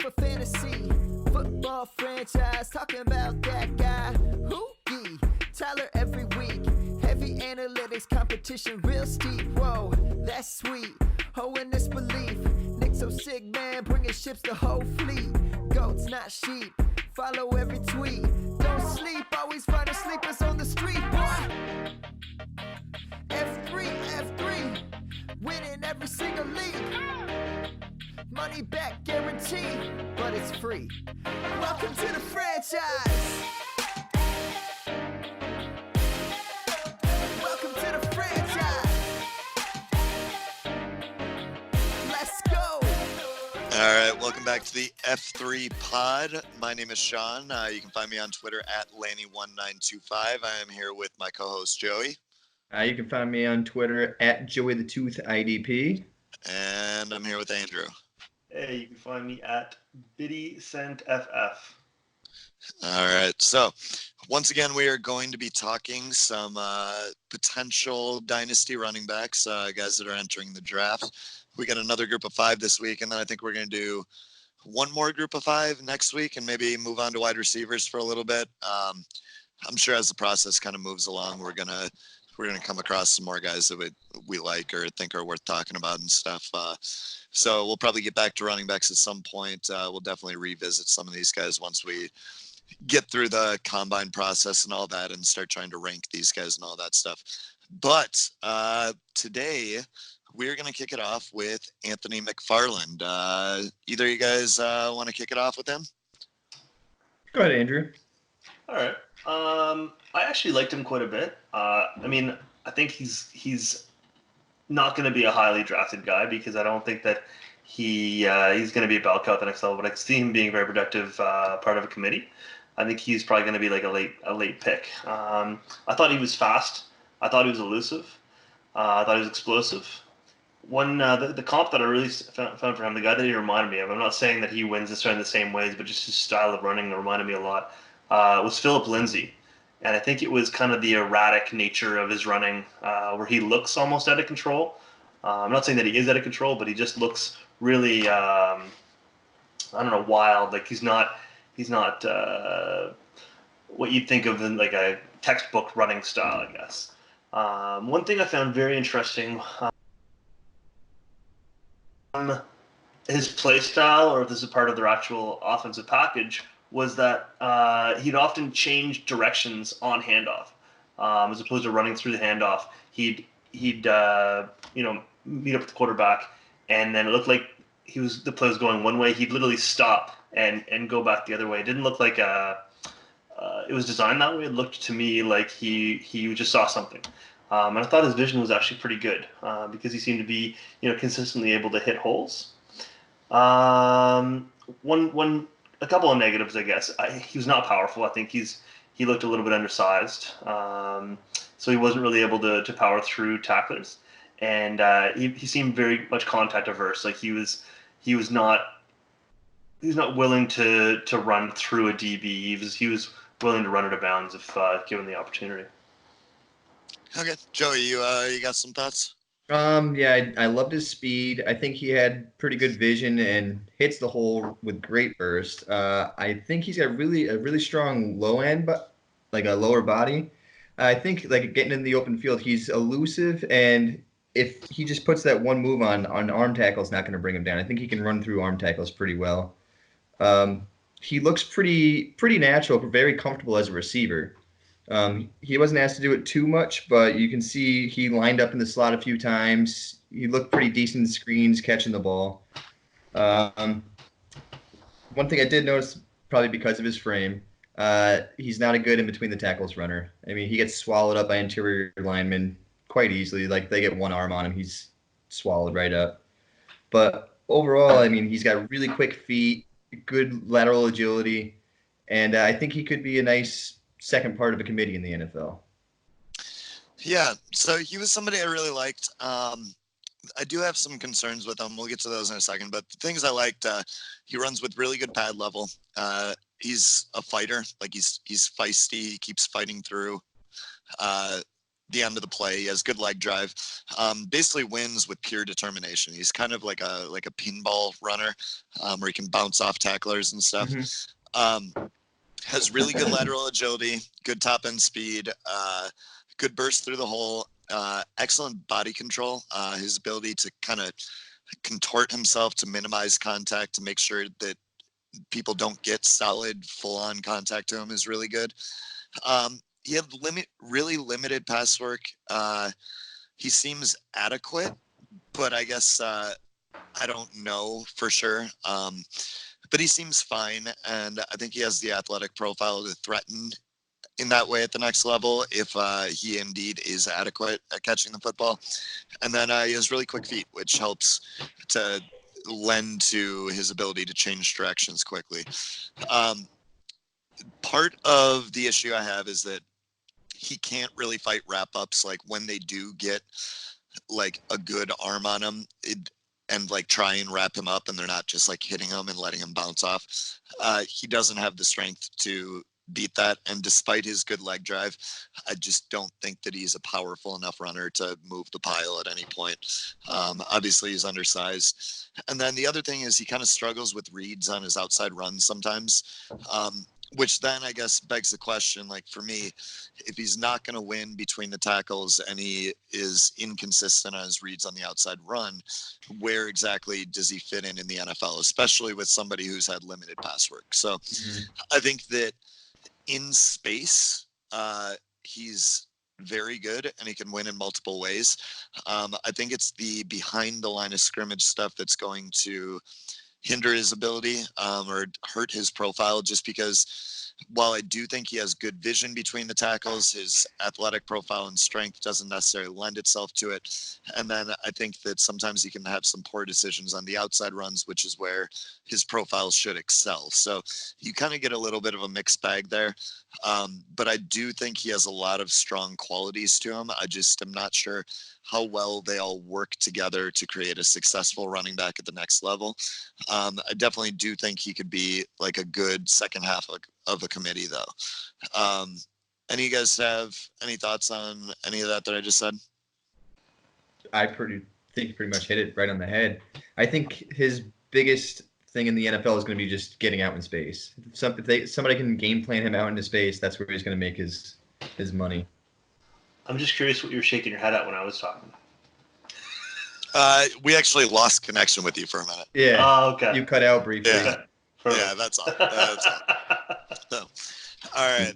for fantasy. Football franchise, talking about that guy. Hoogie, Tyler every week. Heavy analytics, competition real steep. Whoa, that's sweet. Oh, in this belief. Nick so sick, man, bringing ships the whole fleet. Goats, not sheep. Follow every tweet. Don't sleep, always finding sleepers on the street, boy. F3, winning every single league. Money back guaranteed, but it's free. Welcome to the franchise. Welcome to the franchise. Let's go. All right, welcome back to the F3 Pod. My name is Sean. You can find me on Twitter at Lanny1925. I am here with my co-host Joey. You can find me on Twitter at JoeyTheToothIDP. And I'm here with Andrew. Hey, you can find me at BiddySentFF. All right, so once again, we are going to be talking some potential dynasty running backs, guys that are entering the draft. We got another group of 5 this week, and then I think we're going to do one more group of 5 next week and maybe move on to wide receivers for a little bit. I'm sure as the process kind of moves along, we're gonna come across some more guys that we like or think are worth talking about and stuff. So we'll probably get back to running backs at some point. We'll definitely revisit some of these guys once we get through the combine process and all that and start trying to rank these guys and all that stuff. But today we're going to kick it off with Anthony MacFarland. Either of you guys want to kick it off with him? Go ahead, Andrew. All right. I actually liked him quite a bit. I mean, I think he's not going to be a highly drafted guy because I don't think that he's going to be a bell cow at the next level. But I can see him being a very productive part of a committee. I think he's probably going to be like a late pick. I thought he was fast. I thought he was elusive. I thought he was explosive. The comp that I really found for him, the guy that he reminded me of, I'm not saying that he wins this in the same ways, but just his style of running reminded me a lot, was Philip Lindsay. And I think it was kind of the erratic nature of his running, where he looks almost out of control. I'm not saying that he is out of control, but he just looks really, wild. Like he's not what you'd think of in like a textbook running style, I guess. One thing I found very interesting his play style, or if this is part of their actual offensive package, was that he'd often change directions on handoff, as opposed to running through the handoff. He'd meet up with the quarterback, and then it looked like the play was going one way. He'd literally stop and go back the other way. It didn't look like it was designed that way. It looked to me like he just saw something. And I thought his vision was actually pretty good because he seemed to be consistently able to hit holes. A couple of negatives, I guess. He was not powerful. I think he looked a little bit undersized, so he wasn't really able to power through tacklers, and he seemed very much contact averse. Like he was not willing to run through a DB. He was willing to run out of bounds if given the opportunity. Okay, Joey, you got some thoughts? Yeah, I loved his speed. I think he had pretty good vision and hits the hole with great burst. I think he's got a really strong low end, but like a lower body. I think like getting in the open field, he's elusive, and if he just puts that one move on arm tackle, it's not going to bring him down. I think he can run through arm tackles pretty well. He looks pretty natural, very comfortable as a receiver. He wasn't asked to do it too much, but you can see he lined up in the slot a few times. He looked pretty decent in screens, catching the ball. One thing I did notice, probably because of his frame, he's not a good in between the tackles runner. I mean, he gets swallowed up by interior linemen quite easily. Like they get one arm on him, he's swallowed right up. But overall, I mean, he's got really quick feet, good lateral agility, and I think he could be a nice second part of a committee in the NFL. Yeah, so he was somebody I really liked. I do have some concerns with him. We'll get to those in a second. But the things I liked, he runs with really good pad level. He's a fighter. Like he's feisty. He keeps fighting through. the end of the play. He has good leg drive. Basically wins with pure determination. He's kind of like a pinball runner, where he can bounce off tacklers and stuff. Has really good lateral agility, good top end speed, good burst through the hole, excellent body control. His ability to kind of contort himself to minimize contact to make sure that people don't get solid full on contact to him is really good. He had really limited pass work. He seems adequate, but I guess I don't know for sure. But he seems fine, and I think he has the athletic profile to threaten in that way at the next level if he indeed is adequate at catching the football. And then he has really quick feet, which helps to lend to his ability to change directions quickly. Part of the issue I have is that he can't really fight wrap-ups. Like when they do get like a good arm on him, and like try and wrap him up and they're not just like hitting him and letting him bounce off. He doesn't have the strength to beat that. And despite his good leg drive, I just don't think that he's a powerful enough runner to move the pile at any point. Obviously he's undersized. And then the other thing is he kind of struggles with reads on his outside runs sometimes. Which then I guess begs the question, like for me, if he's not going to win between the tackles and he is inconsistent on his reads on the outside run, where exactly does he fit in the NFL, especially with somebody who's had limited pass work? So I think that in space, he's very good and he can win in multiple ways. I think it's the behind the line of scrimmage stuff that's going to hinder his ability or hurt his profile, just because while I do think he has good vision between the tackles, his athletic profile and strength doesn't necessarily lend itself to it. And then I think that sometimes he can have some poor decisions on the outside runs, which is where his profile should excel. So you kind of get a little bit of a mixed bag there. But I do think he has a lot of strong qualities to him. I just am not sure how well they all work together to create a successful running back at the next level. I definitely do think he could be like a good second half of a committee though. Any of you guys have any thoughts on any of that I just said? I think pretty much hit it right on the head. I think his biggest thing in the NFL is going to be just getting out in space. If somebody can game plan him out into space, that's where he's going to make his money. I'm just curious what you were shaking your head at when I was talking. We actually lost connection with you for a minute. Yeah. Oh, okay. You cut out briefly. Yeah, that's all. That's all. So, all right.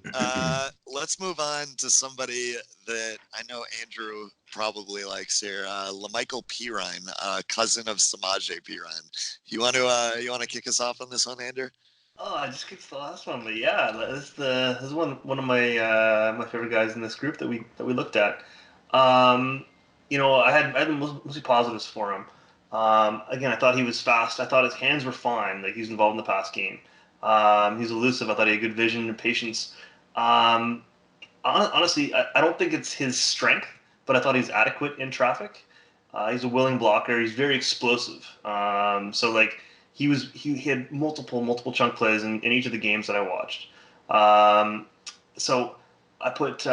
Let's move on to somebody that I know Andrew probably likes here. LaMichael Perine, cousin of Samaje Perine. You want to kick us off on this one, Andrew? Oh, I just kicked the last one, but yeah, this is one of my my favorite guys in this group that we looked at. You know, I had mostly positives for him. Again, I thought he was fast. I thought his hands were fine. Like, he was involved in the pass game. He's elusive. I thought he had good vision and patience. Honestly, I don't think it's his strength, but I thought he's adequate in traffic. He's a willing blocker. He's very explosive. So like he had multiple chunk plays in each of the games that I watched. So I put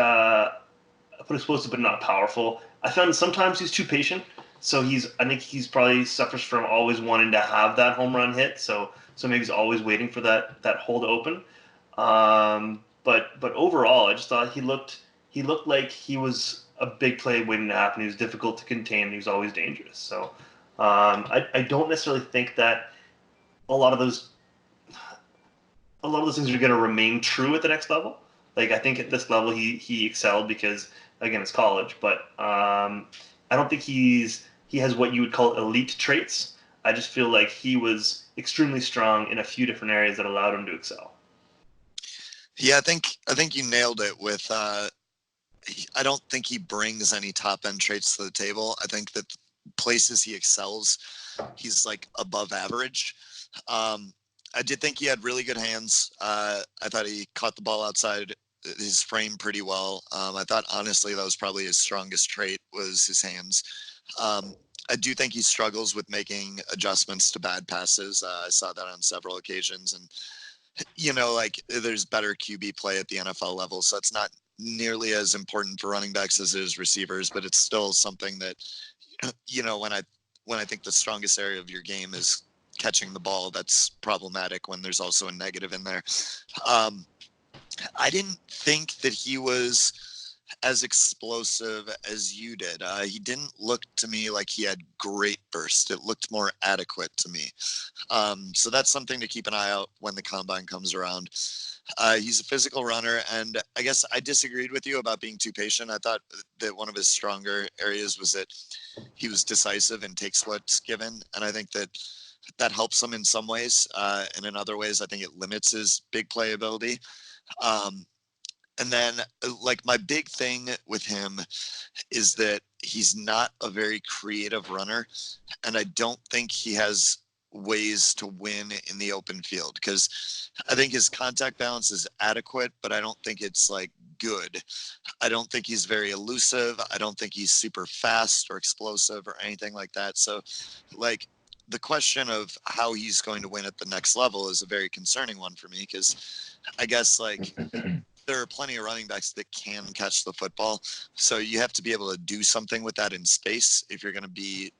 explosive but not powerful. I found sometimes he's too patient. So I think he's probably suffers from always wanting to have that home run hit. So maybe he's always waiting for that hole to open. But overall, I just thought he looked like he was a big play waiting to happen. He was difficult to contain. He was always dangerous. So I don't necessarily think that a lot of those things are going to remain true at the next level. Like, I think at this level he excelled because, again, it's college. But I don't think he has what you would call elite traits. I just feel like he was extremely strong in a few different areas that allowed him to excel. Yeah, I think you nailed it with I don't think he brings any top end traits to the table. I think that places he excels, he's like above average. I did think he had really good hands. I thought he caught the ball outside his frame pretty well. I thought honestly that was probably his strongest trait was his hands. I do think he struggles with making adjustments to bad passes. I saw that on several occasions, and you know, like, there's better QB play at the NFL level, so it's not nearly as important for running backs as it is receivers, but it's still something that, when I think the strongest area of your game is catching the ball, that's problematic when there's also a negative in there. I didn't think that he was as explosive as you did. He didn't look to me like he had great burst. It looked more adequate to me. So that's something to keep an eye out when the combine comes around. He's a physical runner, and I guess I disagreed with you about being too patient. I thought that one of his stronger areas was that he was decisive and takes what's given, and I think that helps him in some ways, and in other ways, I think it limits his big play ability. And then, like, my big thing with him is that he's not a very creative runner, and I don't think he has ways to win in the open field, because I think his contact balance is adequate, but I don't think it's like good. I don't think he's very elusive. I don't think he's super fast or explosive or anything like that. So, like, the question of how he's going to win at the next level is a very concerning one for me, because I guess, like, there are plenty of running backs that can catch the football. So you have to be able to do something with that in space if you're going to be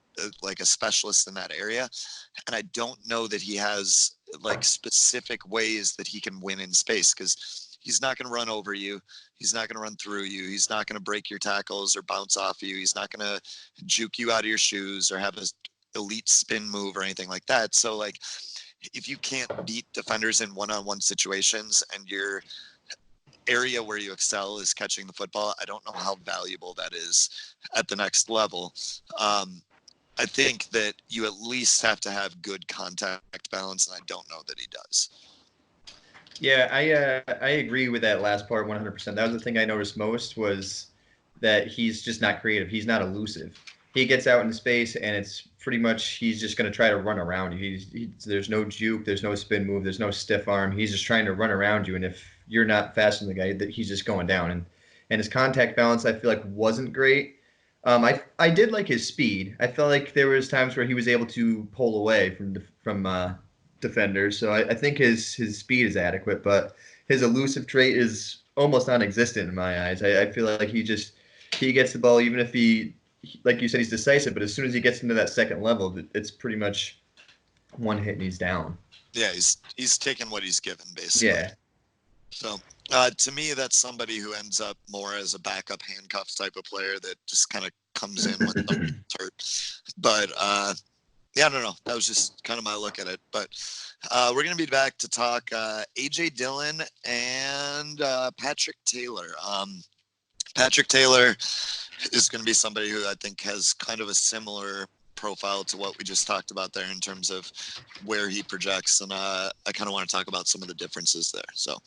like a specialist in that area. And I don't know that he has like specific ways that he can win in space, because he's not going to run over you. He's not going to run through you. He's not going to break your tackles or bounce off you. He's not going to juke you out of your shoes or have an elite spin move or anything like that. So, like, if you can't beat defenders in one-on-one situations and your area where you excel is catching the football, I don't know how valuable that is at the next level. I think that you at least have to have good contact balance, and I don't know that he does. Yeah, I agree with that last part 100%. That was the thing I noticed most, was that he's just not creative. He's not elusive. He gets out in space, and it's pretty much he's just going to try to run around you. There's no juke, there's no spin move, there's no stiff arm. He's just trying to run around you, and if you're not faster than the guy, that he's just going down. And his contact balance, I feel like, wasn't great. I did like his speed. I felt like there was times where he was able to pull away from defenders. So I think his speed is adequate, but his elusive trait is almost non-existent in my eyes. I feel like he gets the ball, even if he, like you said, he's decisive, but as soon as he gets into that second level, it's pretty much one hit and he's down. Yeah, he's taking what he's given, basically. Yeah. So to me, that's somebody who ends up more as a backup handcuffs type of player that just kind of comes in when something's hurt. But yeah, I don't know. That was just kind of my look at it. But we're going to be back to talk A.J. Dillon and Patrick Taylor. Patrick Taylor is going to be somebody who I think has kind of a similar profile to what we just talked about there in terms of where he projects, and I kind of want to talk about some of the differences there. So,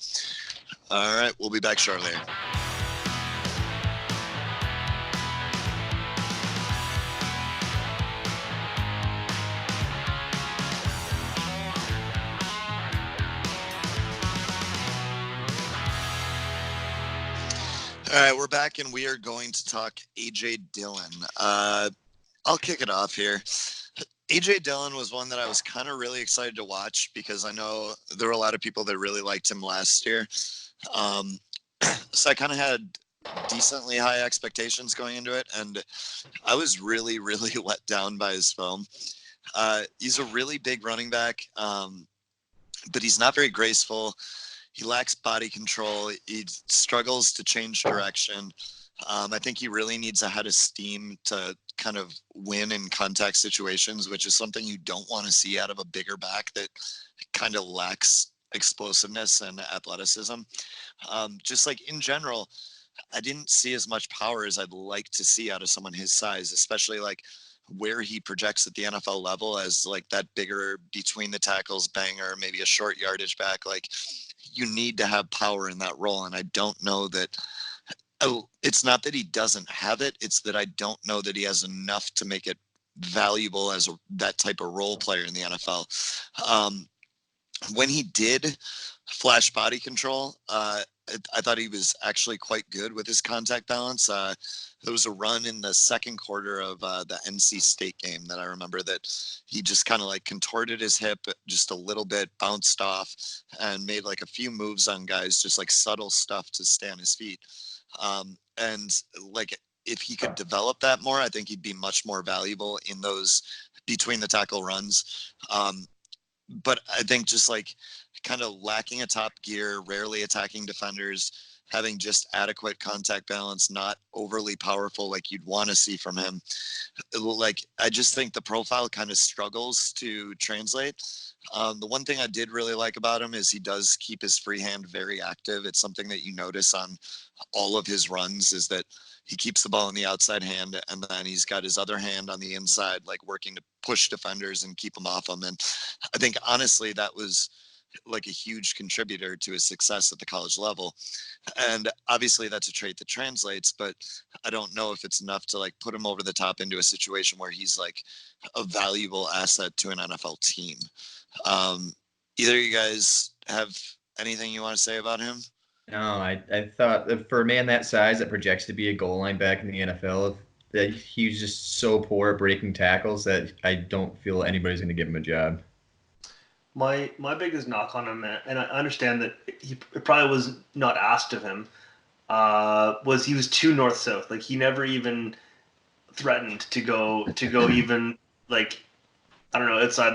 all right, we'll be back shortly. All right, we're back, and we are going to talk A.J. Dillon. I'll kick it off here. A.J. Dillon was one that I was kind of really excited to watch, because I know there were a lot of people that really liked him last year. So I kind of had decently high expectations going into it, and I was really, really let down by his film. He's a really big running back, but he's not very graceful. He lacks body control. He struggles to change direction. I think he really needs a head of steam to kind of win in contact situations, which is something you don't want to see out of a bigger back that kind of lacks explosiveness and athleticism. Just like in general, I didn't see as much power as I'd like to see out of someone his size, especially like where he projects at the NFL level as like that bigger between the tackles banger, maybe a short yardage back. Like, you need to have power in that role. And I don't know that it's not that he doesn't have it. It's that I don't know that he has enough to make it valuable as that type of role player in the NFL. When he did flash body control, I thought he was actually quite good with his contact balance. There was a run in the second quarter of the NC State game that I remember that he just kind of like contorted his hip just a little bit, bounced off, and made like a few moves on guys, just like subtle stuff to stay on his feet. And like, if he could develop that more, I think he'd be much more valuable in those between the tackle runs. But I think just like kind of lacking a top gear, rarely attacking defenders, having just adequate contact balance, not overly powerful like you'd want to see from him. Like, I just think the profile kind of struggles to translate. The one thing I did really like about him is he does keep his free hand very active. It's something that you notice on all of his runs, is that he keeps the ball in the outside hand, and then he's got his other hand on the inside, like working to push defenders and keep them off him. And I think honestly that was like a huge contributor to his success at the college level. And obviously that's a trait that translates, but I don't know if it's enough to like put him over the top into a situation where he's like a valuable asset to an NFL team. Either of you guys have anything you want to say about him? No, I thought that for a man that size that projects to be a goal line back in the NFL, that he was just so poor at breaking tackles that I don't feel anybody's going to give him a job. My biggest knock on him, and I understand that it probably was not asked of him, was he was too north south. Like he never even threatened to go even like, I don't know, outside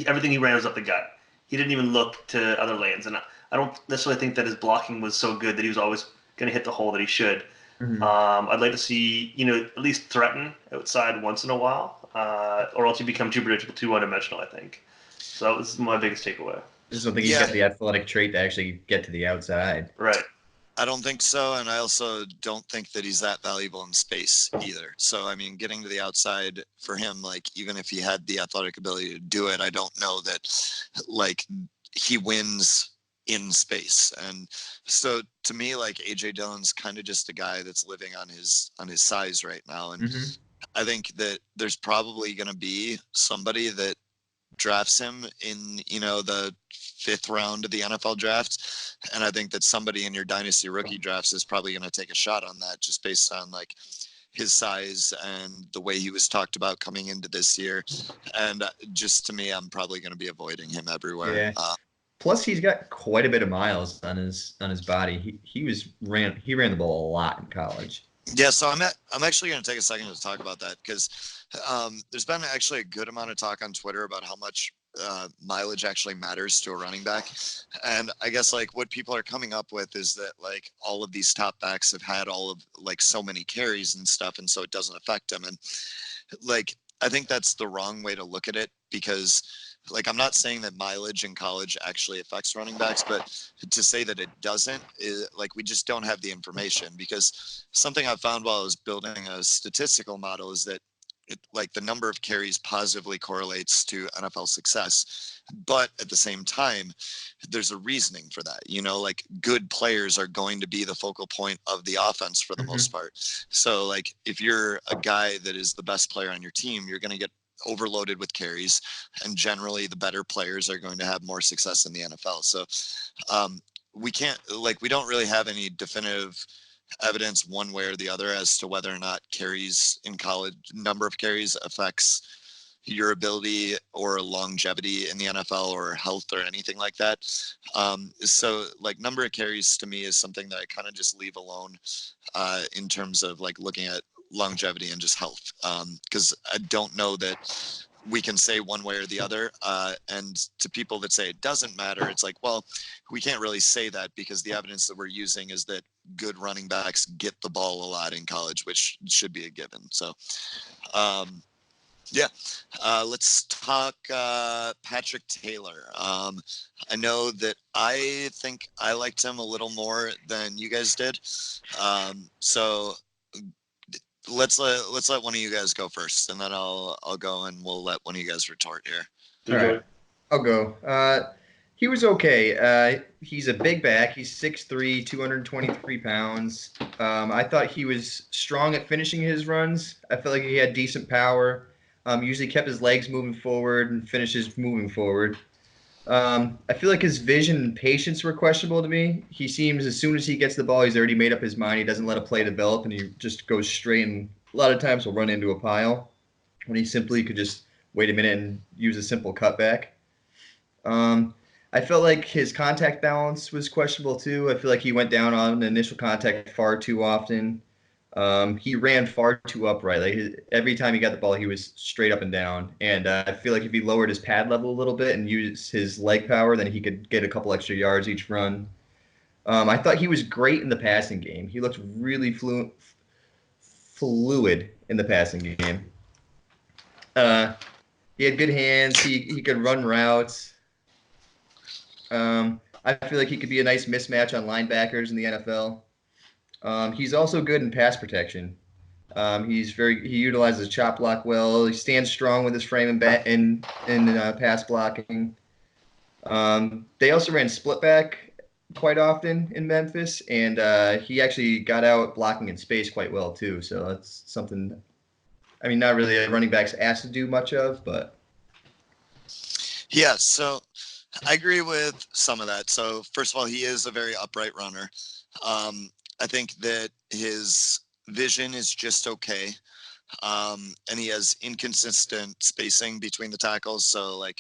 everything he ran was up the gut. He didn't even look to other lanes, and I don't necessarily think that his blocking was so good that he was always going to hit the hole that he should. Mm-hmm. I'd like to see, at least threaten outside once in a while, or else you become too predictable, too one-dimensional, I think. So that was my biggest takeaway. I just don't think he's got the athletic trait to actually get to the outside. Right. I don't think so, and I also don't think that he's that valuable in space either. So, I mean, getting to the outside for him, like, even if he had the athletic ability to do it, I don't know that, like, he wins in space. And so, to me, like, AJ Dillon's kind of just a guy that's living on his size right now. And I think that there's probably going to be somebody that drafts him in, the 5th round of the NFL draft. And I think that somebody in your dynasty rookie drafts is probably going to take a shot on that just based on like his size and the way he was talked about coming into this year. And just to me, I'm probably going to be avoiding him everywhere. Yeah. Plus, he's got quite a bit of miles on his body. He ran the ball a lot in college. Yeah, so I'm actually going to take a second to talk about that because there's been actually a good amount of talk on Twitter about how much mileage actually matters to a running back. And I guess like what people are coming up with is that like all of these top backs have had all of like so many carries and stuff, and so it doesn't affect them. And like I think that's the wrong way to look at it, because like I'm not saying that mileage in college actually affects running backs, but to say that it doesn't is like we just don't have the information. Because something I found while I was building a statistical model is that like the number of carries positively correlates to NFL success, but at the same time there's a reasoning for that. Like good players are going to be the focal point of the offense for the most part. So like if you're a guy that is the best player on your team, you're going to get overloaded with carries, and generally the better players are going to have more success in the NFL. So we don't really have any definitive evidence one way or the other as to whether or not carries in college, number of carries affects your ability or longevity in the NFL or health or anything like that. So like number of carries to me is something that I kind of just leave alone in terms of like looking at longevity and just health, because I don't know that we can say one way or the other. And to people that say it doesn't matter, it's like, well, we can't really say that because the evidence that we're using is that good running backs get the ball a lot in college, which should be a given. So, let's talk Patrick Taylor. I know that I think I liked him a little more than you guys did. So let's let one of you guys go first, and then I'll go, and we'll let one of you guys retort here. All right, I'll go. He was okay. He's a big back. He's 6'3", 223 pounds. I thought he was strong at finishing his runs. I felt like he had decent power. Usually kept his legs moving forward and finishes moving forward. I feel like his vision and patience were questionable to me. He seems as soon as he gets the ball, he's already made up his mind. He doesn't let a play develop, and he just goes straight, and a lot of times he'll run into a pile when he simply could just wait a minute and use a simple cutback. I felt like his contact balance was questionable too. I feel like he went down on initial contact far too often. He ran far too upright. Like every time he got the ball, he was straight up and down. And I feel like if he lowered his pad level a little bit and used his leg power, then he could get a couple extra yards each run. I thought he was great in the passing game. He looked really fluid in the passing game. He had good hands. He could run routes. I feel like he could be a nice mismatch on linebackers in the NFL. He's also good in pass protection. He utilizes chop block well. He stands strong with his frame and pass blocking. They also ran split back quite often in Memphis, and he actually got out blocking in space quite well too. So that's something. I mean, not really a running back's asked to do much of, but Yeah, so I agree with some of that. So first of all, he is a very upright runner. I think that his vision is just okay. And he has inconsistent spacing between the tackles. So like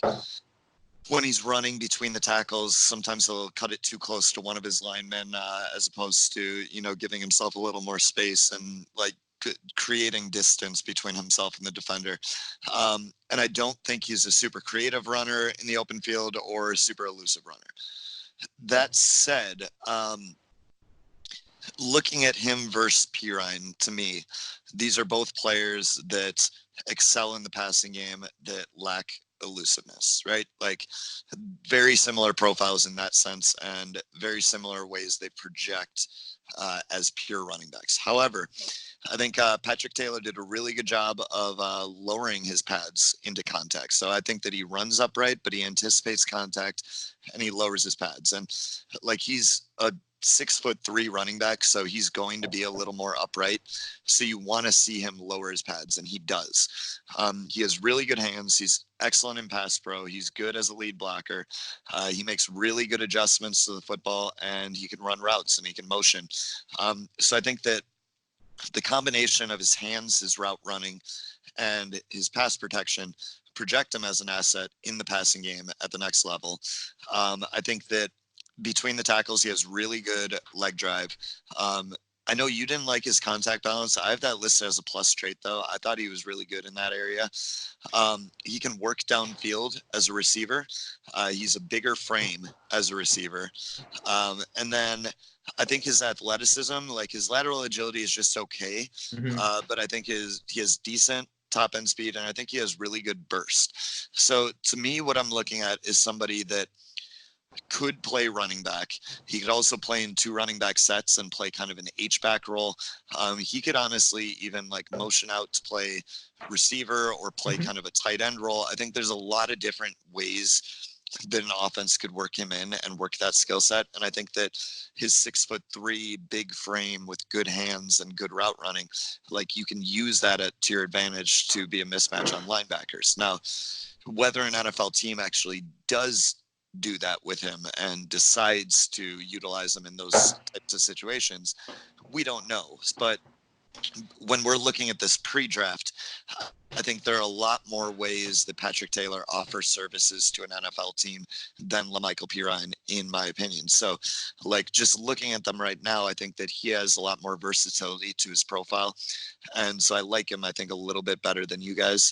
when he's running between the tackles, sometimes he'll cut it too close to one of his linemen, as opposed to, giving himself a little more space and like creating distance between himself and the defender. And I don't think he's a super creative runner in the open field or a super elusive runner. That said, looking at him versus Perine, to me, these are both players that excel in the passing game that lack elusiveness, right? Like very similar profiles in that sense and very similar ways they project as pure running backs. However, I think Patrick Taylor did a really good job of lowering his pads into contact. So I think that he runs upright, but he anticipates contact and he lowers his pads. And like he's a 6'3" running back, so he's going to be a little more upright. So you want to see him lower his pads, and he does. He has really good hands. He's excellent in pass pro. He's good as a lead blocker. He makes really good adjustments to the football, and he can run routes and he can motion. So I think that the combination of his hands, his route running, and his pass protection project him as an asset in the passing game at the next level. I think that between the tackles, he has really good leg drive. I know you didn't like his contact balance. I have that listed as a plus trait, though. I thought he was really good in that area. He can work downfield as a receiver. He's a bigger frame as a receiver. And then I think his athleticism, like his lateral agility is just okay. But I think he has decent top end speed, and I think he has really good burst. So to me, what I'm looking at is somebody that could play running back. He could also play in two running back sets and play kind of an H-back role. He could honestly even like motion out to play receiver or play kind of a tight end role. I think there's a lot of different ways that an offense could work him in and work that skill set. And I think that his 6'3" big frame with good hands and good route running, like you can use that to your advantage to be a mismatch on linebackers. Now, whether an NFL team actually does do that with him and decides to utilize him in those types of situations, we don't know. But when we're looking at this pre-draft, I think there are a lot more ways that Patrick Taylor offers services to an NFL team than LaMichael Perine, in my opinion. So like just looking at them right now, I think that he has a lot more versatility to his profile. And so I like him, I think, a little bit better than you guys.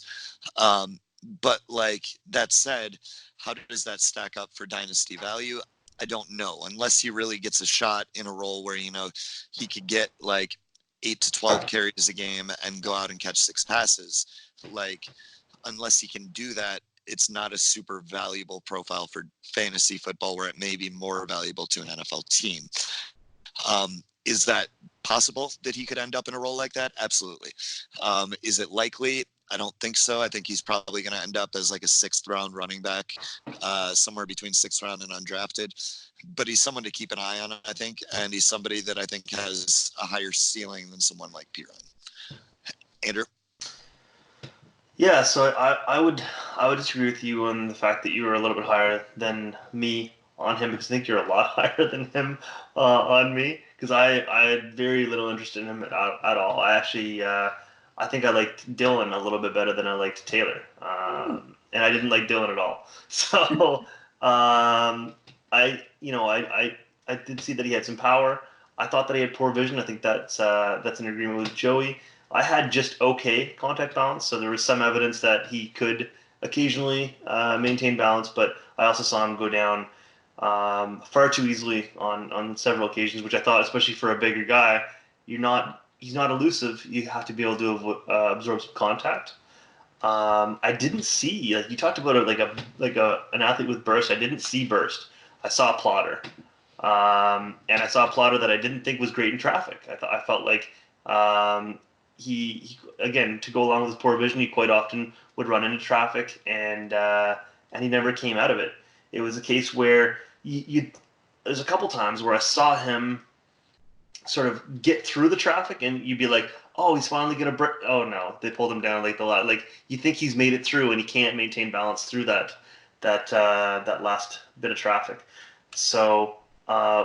But like that said, how does that stack up for dynasty value? I don't know, unless he really gets a shot in a role where, he could get like 8 to 12 carries a game and go out and catch 6 passes. Like, unless he can do that, it's not a super valuable profile for fantasy football, where it may be more valuable to an NFL team. Is that possible that he could end up in a role like that? Absolutely. Is it likely? I don't think so. I think he's probably going to end up as like a 6th round running back, somewhere between 6th round and undrafted. But he's someone to keep an eye on, I think. And he's somebody that I think has a higher ceiling than someone like Perine. Andrew? Yeah, so I would disagree with you on the fact that you were a little bit higher than me on him, because I think you're a lot higher than him on me, because I had very little interest in him at all. I actually I think I liked Dillon a little bit better than I liked Taylor, and I didn't like Dillon at all. So I did see that he had some power. I thought that he had poor vision. I think that's an agreement with Joey. I had just okay contact balance, so there was some evidence that he could occasionally maintain balance, but I also saw him go down far too easily on several occasions, which I thought, especially for a bigger guy, he's not elusive. You have to be able to absorb some contact. I didn't see, like you talked about it, an athlete with burst. I didn't see burst. I saw a plotter, and I saw a plotter that I didn't think was great in traffic. I felt like he again, to go along with his poor vision, he quite often would run into traffic, and he never came out of it. It was a case where there's a couple times where I saw him sort of get through the traffic, and you'd be like, oh, he's finally gonna break. Oh no, they pulled him down like the lot. Like you think he's made it through, and he can't maintain balance through that last bit of traffic. So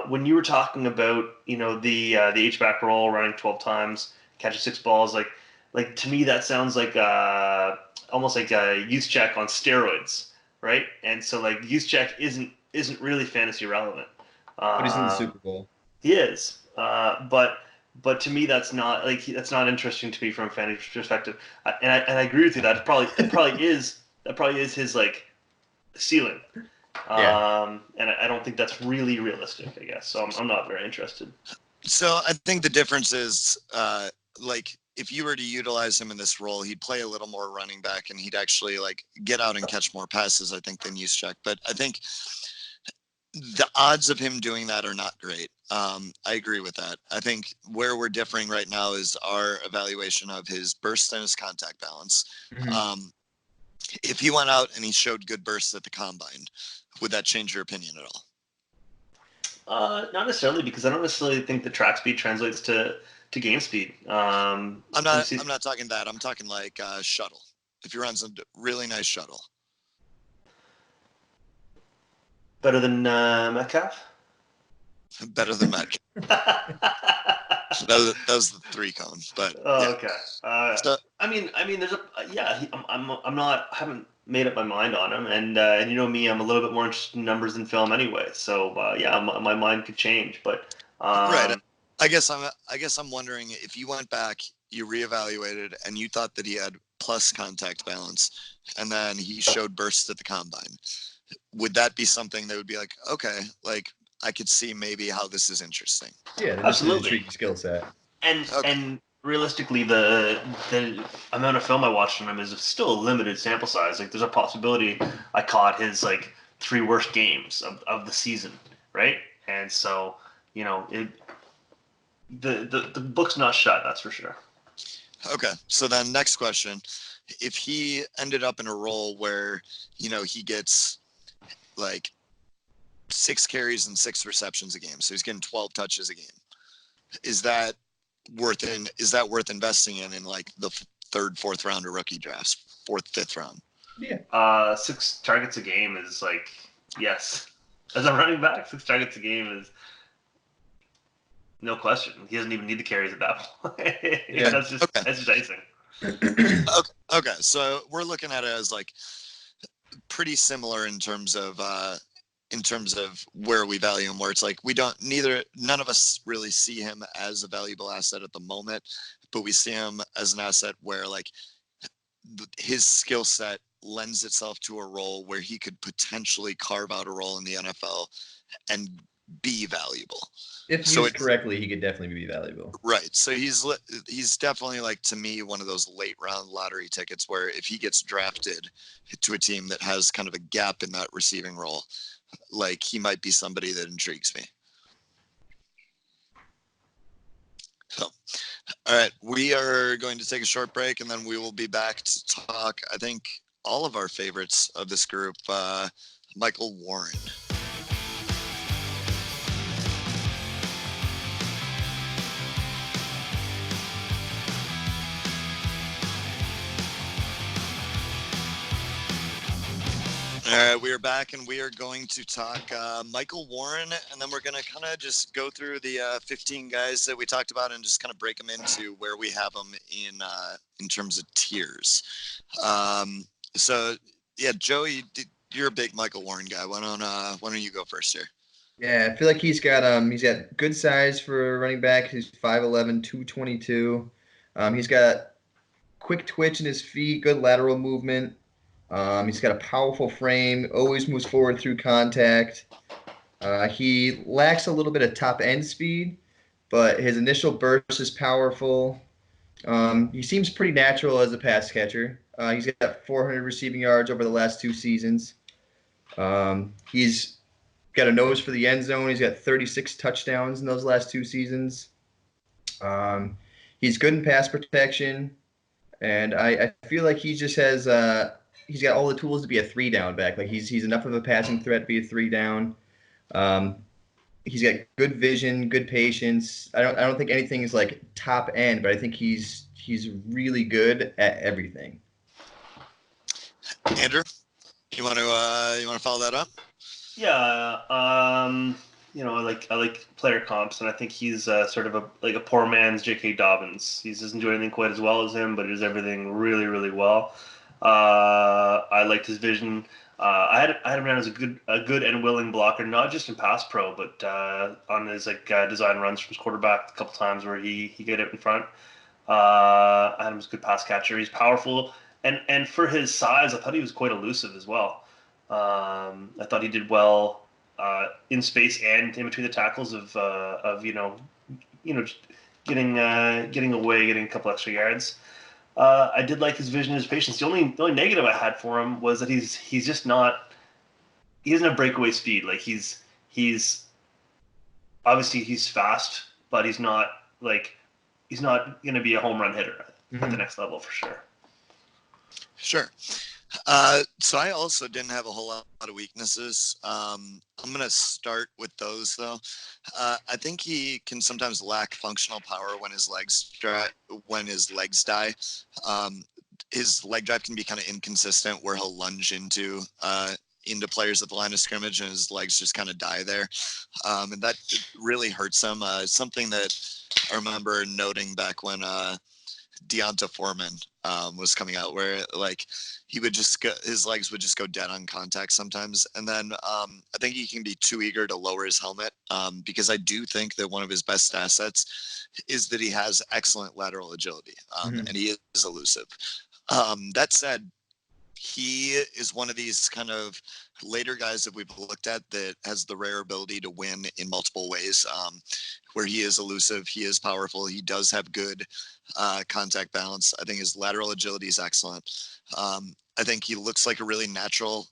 when you were talking about the H-back roll, running 12 times, catching 6 balls, like to me that sounds like almost like a youth check on steroids, right? And so like youth check isn't really fantasy relevant. But he's in the Super Bowl. He is, but to me that's not interesting to me from a fantasy perspective. And I agree with you that it probably is his like ceiling. Yeah. And I don't think that's really realistic, I guess. So I'm not very interested. So I think the difference is like if you were to utilize him in this role, he'd play a little more running back and he'd actually like get out and catch more passes, I think, than Juszczyk. But I think the odds of him doing that are not great. I agree with that. I think where we're differing right now is our evaluation of his burst and his contact balance. Mm-hmm. If he went out and he showed good bursts at the combine, would that change your opinion at all? Not necessarily, because I don't necessarily think the track speed translates to game speed. I'm not talking that. I'm talking like shuttle. If he runs a really nice shuttle. Better than Metcalf? Better than Metcalf. that was the 3 cone, but yeah. Okay. So, I mean, there's I haven't made up my mind on him, and you know me, I'm a little bit more interested in numbers than film anyway. So my mind could change, but right. I guess I'm wondering if you went back, you reevaluated, and you thought that he had plus contact balance, and then he showed bursts at the combine. Would that be something that would be like, okay, like I could see maybe how this is interesting? Yeah, absolutely. This is an intriguing skill set. And realistically, the amount of film I watched on him is still a limited sample size. Like, there's a possibility I caught his like 3 worst games of the season, right? And so the book's not shut, that's for sure. Okay, so then next question: if he ended up in a role where he gets like 6 carries and 6 receptions a game, so he's getting 12 touches a game, is that worth investing in like the 3rd, 4th round of rookie drafts, 4th, 5th round? Yeah. 6 targets a game is like, yes. As a running back, 6 targets a game is no question. He doesn't even need the carries at that point. Yeah. That's just icing. Okay, so we're looking at it as like pretty similar in terms of where we value him, where it's like none of us really see him as a valuable asset at the moment, but we see him as an asset where like his skill set lends itself to a role where he could potentially carve out a role in the NFL and be valuable. If used correctly, he could definitely be valuable. Right. So he's definitely, like, to me, one of those late round lottery tickets where if he gets drafted to a team that has kind of a gap in that receiving role, like, he might be somebody that intrigues me. So, all right, we are going to take a short break, and then we will be back to talk, I think, all of our favorites of this group, Michael Warren. All right, we are back, and we are going to talk Michael Warren, and then we're going to kind of just go through the 15 guys that we talked about and just kind of break them into where we have them in terms of tiers. So, yeah, Joey, you're a big Michael Warren guy. Why don't you go first here? Yeah, I feel like he's got good size for a running back. He's 5'11", 222. He's got quick twitch in his feet, good lateral movement. He's got a powerful frame, always moves forward through contact. He lacks a little bit of top end speed, but his initial burst is powerful. He seems pretty natural as a pass catcher. He's got 400 receiving yards over the last 2 seasons. He's got a nose for the end zone. He's got 36 touchdowns in those last 2 seasons. He's good in pass protection, and I feel like he just has he's got all the tools to be a 3-down back. Like he's enough of a passing threat to be a 3-down. He's got good vision, good patience. I don't think anything is like top end, but I think he's really good at everything. Andrew, you want to follow that up? Yeah, I like player comps, and I think he's sort of a poor man's J.K. Dobbins. He doesn't do anything quite as well as him, but he does everything really, really well. I liked his vision. I had him down as a good and willing blocker, not just in pass pro, but on his design runs from his quarterback a couple times where he got it in front. I had him as a good pass catcher. He's powerful, and for his size, I thought he was quite elusive as well. I thought he did well in space and in between the tackles of just getting away, getting a couple extra yards. I did like his vision, his patience. The only negative I had for him was that he's just not. He doesn't have breakaway speed. Like he's obviously he's fast, but he's not going to be a home run hitter at the next level for sure. Sure. So I also didn't have a whole lot of weaknesses. I'm going to start with those, though. I think he can sometimes lack functional power when his legs die. His leg drive can be kind of inconsistent, where he'll lunge into players at the line of scrimmage, and his legs just kind of die there, and that really hurts him. Something that I remember noting back when Deonta Foreman was coming out, where like his legs would just go dead on contact sometimes. And then I think he can be too eager to lower his helmet, because I do think that one of his best assets is that he has excellent lateral agility, and he is elusive. That said, he is one of these kind of later guys that we've looked at that has the rare ability to win in multiple ways, where he is elusive, he is powerful, he does have good contact balance. I think his lateral agility is excellent. I think he looks like a really natural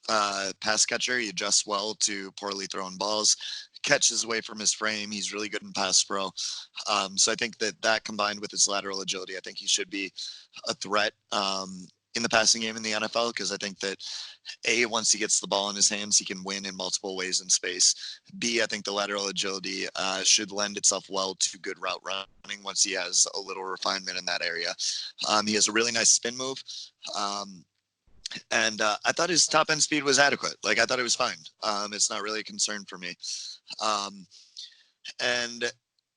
pass catcher. He adjusts well to poorly thrown balls, catches away from his frame. He's really good in pass pro. So I think that combined with his lateral agility, I think he should be a threat in the passing game in the NFL, because I think that once he gets the ball in his hands, he can win in multiple ways in space. B, I think the lateral agility should lend itself well to good route running once he has a little refinement in that area. He has a really nice spin move. And I thought his top end speed was adequate. Like, I thought it was fine. It's not really a concern for me. And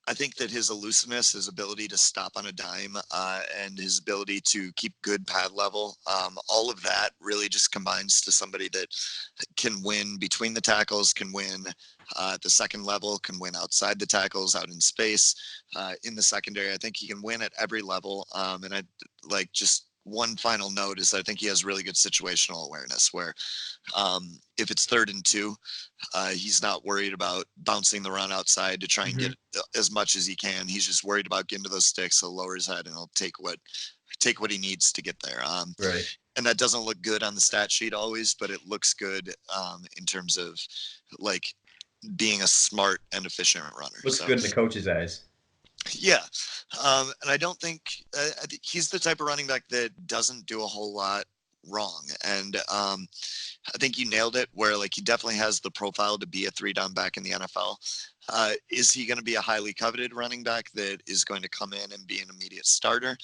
I think that his elusiveness, his ability to stop on a dime, and his ability to keep good pad level, all of that really just combines to somebody that can win between the tackles, can win at the second level, can win outside the tackles, out in space, in the secondary. I think he can win at every level. And I like just one final note is I think he has really good situational awareness, where if it's 3rd and 2, he's not worried about bouncing the run outside to try and get as much as he can. He's just worried about getting to those sticks. He'll lower his head and he'll take what he needs to get there. Right. And that doesn't look good on the stat sheet always, but it looks good in terms of like being a smart and efficient runner. Looks good in the coach's eyes. Yeah. And I don't think I think he's the type of running back that doesn't do a whole lot wrong. And I think you nailed it, where like he definitely has the profile to be a 3-down back in the NFL. Is he going to be a highly coveted running back that is going to come in and be an immediate starter?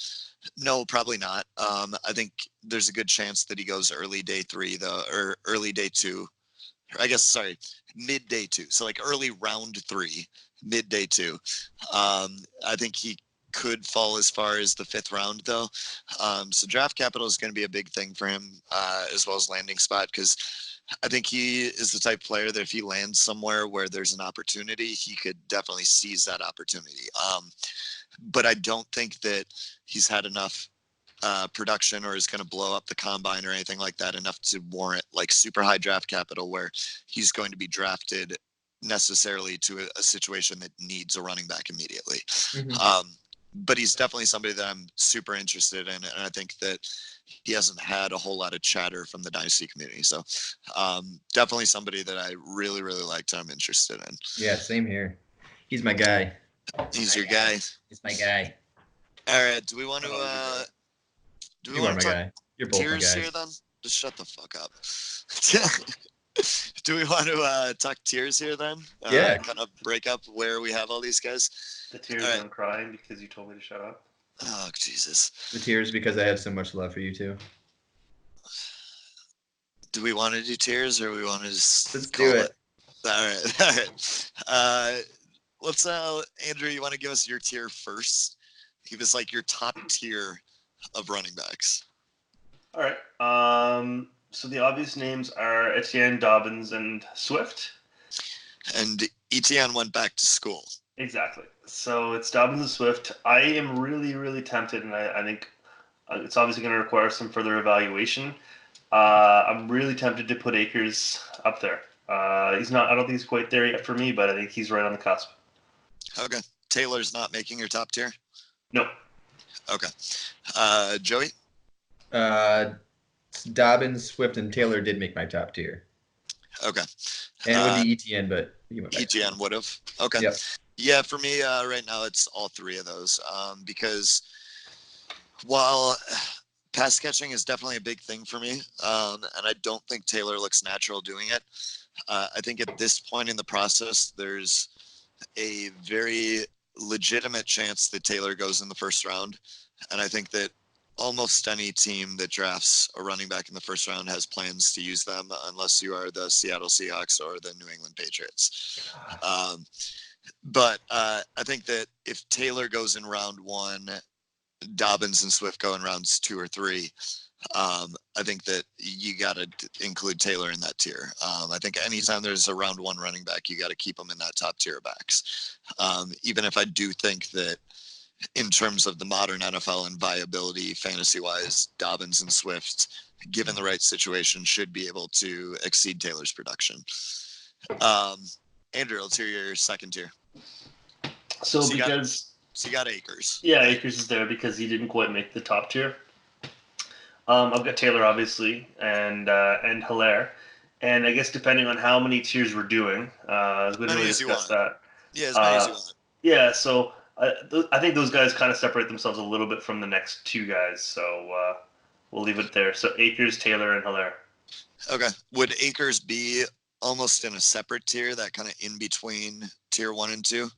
No, probably not. I think there's a good chance that he goes early day 3, though, or early day 2. I guess, sorry, mid day 2. So like early round 3, mid day 2. I think he could fall as far as the 5th round, though. So draft capital is going to be a big thing for him, as well as landing spot, because I think he is the type of player that if he lands somewhere where there's an opportunity, he could definitely seize that opportunity. But I don't think that he's had enough production or is going to blow up the combine or anything like that enough to warrant like super high draft capital where he's going to be drafted necessarily to a situation that needs a running back immediately. But he's definitely somebody that I'm super interested in, and I think that he hasn't had a whole lot of chatter from the dynasty community. So definitely somebody that I really, really liked and I'm interested in. Yeah, same here. He's my guy. He's your guy. He's my guy. All right. Do we want to You are my talk guy. You're both my tiers guys. here then? Just shut the fuck up. Do we want to talk tiers here then? Yeah. Kind of break up where we have all these guys. The tears All right. I'm crying because you told me to shut up. Oh Jesus. The tears because I have so much love for you too. Do we want to do tiers or we want to just Let's call do it. All right. All right. Let's Andrew, you want to give us your tier first? Give us like your top tier of running backs. All right. So the obvious names are Etienne, Dobbins, and Swift. And Etienne went back to school. Exactly. So it's Dobbins and Swift. I am really, really tempted, and I think it's obviously going to require some further evaluation. I'm really tempted to put Akers up there. He's not. I don't think he's quite there yet for me, but I think he's right on the cusp. Okay. Taylor's not making your top tier? No. Okay. Joey? Dobbins, Swift, and Taylor did make my top tier. Okay. And it would be ETN, but he went back. ETN would have. Okay. Yep. Yeah, for me right now it's all three of those because while pass catching is definitely a big thing for me, and I don't think Taylor looks natural doing it. I think at this point in the process, there's a very legitimate chance that Taylor goes in the first round, and I think that almost any team that drafts a running back in the first round has plans to use them unless you are the Seattle Seahawks or the New England Patriots. But I think that if Taylor goes in round one, Dobbins and Swift go in rounds 2 or 3, I think that you got to include Taylor in that tier. I think anytime there's a round one running back, you got to keep him in that top tier of backs. Even if I do think that in terms of the modern NFL and viability, fantasy-wise, Dobbins and Swift, given the right situation, should be able to exceed Taylor's production. Andrew, let's hear your second tier. So you because got Akers. Yeah, Akers is there because he didn't quite make the top tier. I've got Taylor obviously and Hilaire, and I guess depending on how many tiers we're doing, we didn't really discuss that. Yeah, as many as you want. Yeah, so I think those guys kind of separate themselves a little bit from the next two guys, so we'll leave it there. So Akers, Taylor, and Hilaire. Okay. Would Akers be almost in a separate tier, that kind of in between tier 1 and 2?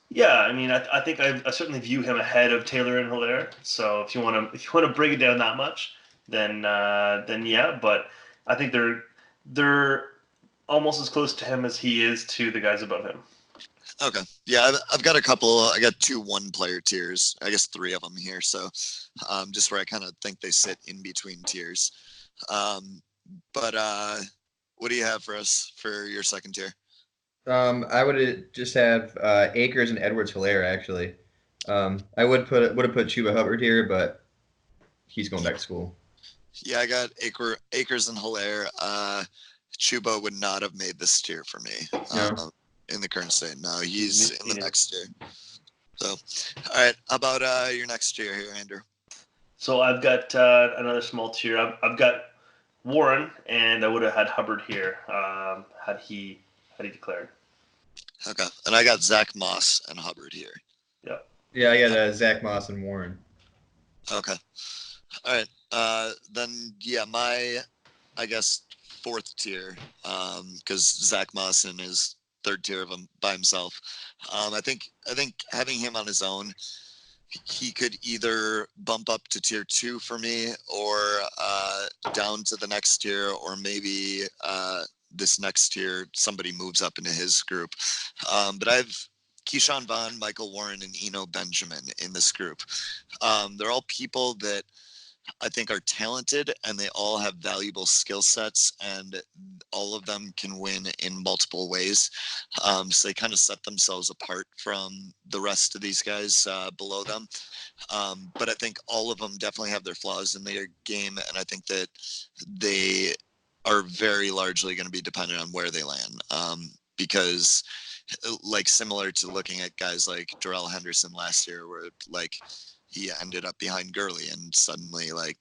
Yeah, I mean, I think I certainly view him ahead of Taylor and Hilaire. So if you want to break it down that much, then yeah. But I think they're almost as close to him as he is to the guys above him. Okay. Yeah, I've got a couple. I got 2 one-player tiers. I guess 3 of them here. So just where I kind of think they sit in between tiers. But what do you have for us for your second tier? I would just have Akers and Edwards-Hilaire actually. I would have put Chuba Hubbard here, but he's going back to school. Yeah, I got Akers and Hilaire. Chuba would not have made this tier for me in the current state. No, he's in the next tier. So, all right. How about your next tier here, Andrew? So I've got another small tier. I've got Warren, and I would have had Hubbard here had he declared. Okay, and I got Zach Moss and Hubbard here. Yeah. Yeah, I got Zach Moss and Warren. Okay. All right. Then yeah, my I guess 4th tier, because Zach Moss in his 3rd tier of him by himself. I think having him on his own, he could either bump up to tier 2 for me, or down to the next tier, or maybe this next tier somebody moves up into his group. But I have Keyshawn Vaughn, Michael Warren, and Eno Benjamin in this group. They're all people that I think are talented, and they all have valuable skill sets, and all of them can win in multiple ways. So they kind of set themselves apart from the rest of these guys below them. But I think all of them definitely have their flaws in their game, and I think that they are very largely going to be dependent on where they land. Because like similar to looking at guys like Darrell Henderson last year, where like he ended up behind Gurley, and suddenly like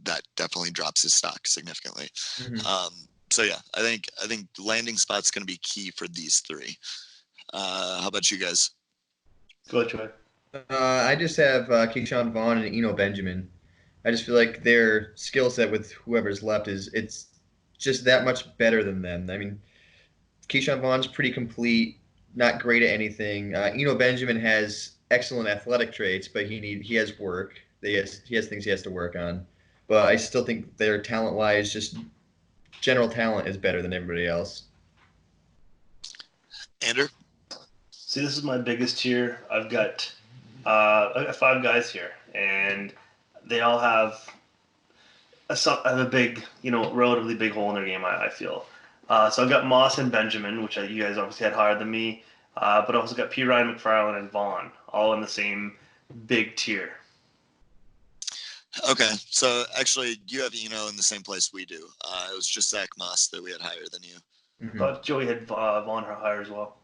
that definitely drops his stock significantly. Mhm. So yeah, I think landing spot's going to be key for these three. How about you guys? Go Troy. I just have Keyshawn Vaughn and Eno Benjamin. I just feel like their skill set with whoever's left it's just that much better than them. I mean, Keyshawn Vaughn's pretty complete, not great at anything. Eno Benjamin has excellent athletic traits, but he has work. He has things he has to work on. But I still think their talent wise, just general talent is better than everybody else. Andrew? See, this is my biggest tier. I've got 5 guys here, and they all have a big, relatively big hole in their game. I feel. So I've got Moss and Benjamin, which you guys obviously had higher than me, but I also got Perine, MacFarland, and Vaughn, all in the same big tier. Okay, so actually you have Eno in the same place we do. It was just Zach Moss that we had higher than you. I Mm-hmm. thought Joey had Vaughn higher as well.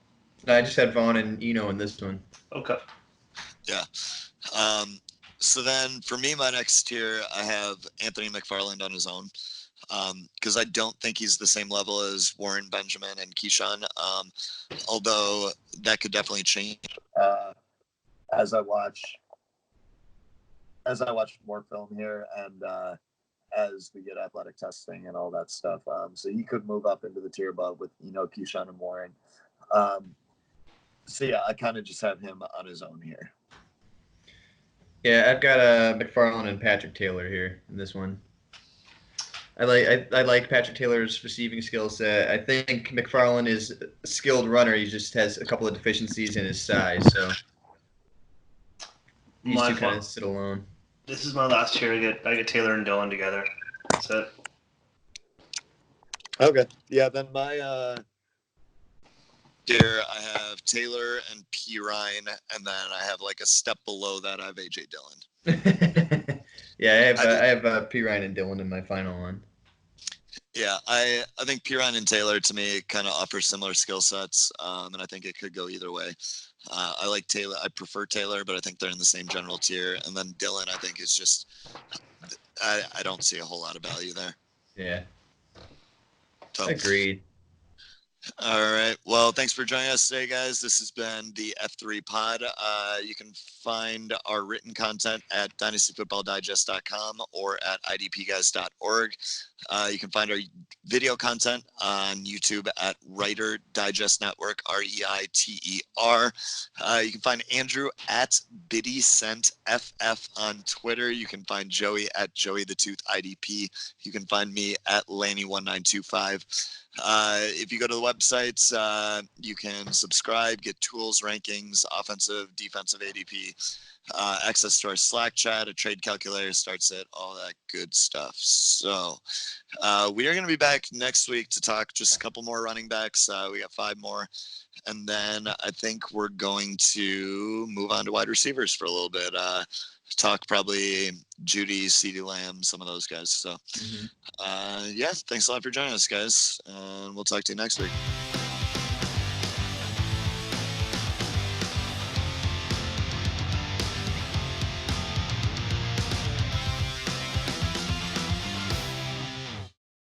I just had Vaughn and Eno in this one. Okay. Yeah. So then for me, my next tier, I have Anthony MacFarland on his own. Because I don't think he's the same level as Warren Benjamin and Keyshawn. Although that could definitely change as I watch more film here, and as we get athletic testing and all that stuff. So he could move up into the tier above with Keyshawn and Warren. So yeah, I kind of just have him on his own here. Yeah, I've got MacFarland and Patrick Taylor here in this one. I like Patrick Taylor's receiving skill set. I think MacFarland is a skilled runner. He just has a couple of deficiencies in his size, so these two kind of sit alone. This is my last tier. I get Taylor and Dillon together. That's it. Okay. Yeah, then my tier, I have Taylor and Perine, and then I have like a step below that, I have AJ Dillon. Yeah, I have Perine and Dillon in my final one. Yeah, I think Perine and Taylor to me kind of offer similar skill sets, and I think it could go either way. I like Taylor. I prefer Taylor, but I think they're in the same general tier. And then Dillon, I think is just I don't see a whole lot of value there. Yeah. So, agreed. All right. Well, thanks for joining us today, guys. This has been the F3 Pod. You can find our written content at dynastyfootballdigest.com or at idpguys.org. You can find our video content on YouTube at Writer Digest Network, REITER. You can find Andrew at BiddyCentFF on Twitter. You can find Joey at Joey the Tooth IDP. You can find me at Laney1925. If you go to the websites, you can subscribe, get tools, rankings, offensive, defensive ADP, access to our Slack chat, a trade calculator, starts it, all that good stuff. So we are going to be back next week to talk just a couple more running backs. We got 5 more. And then I think we're going to move on to wide receivers for a little bit. Talk probably Judy, CeeDee Lamb, some of those guys. So, yeah, thanks a lot for joining us, guys. And we'll talk to you next week.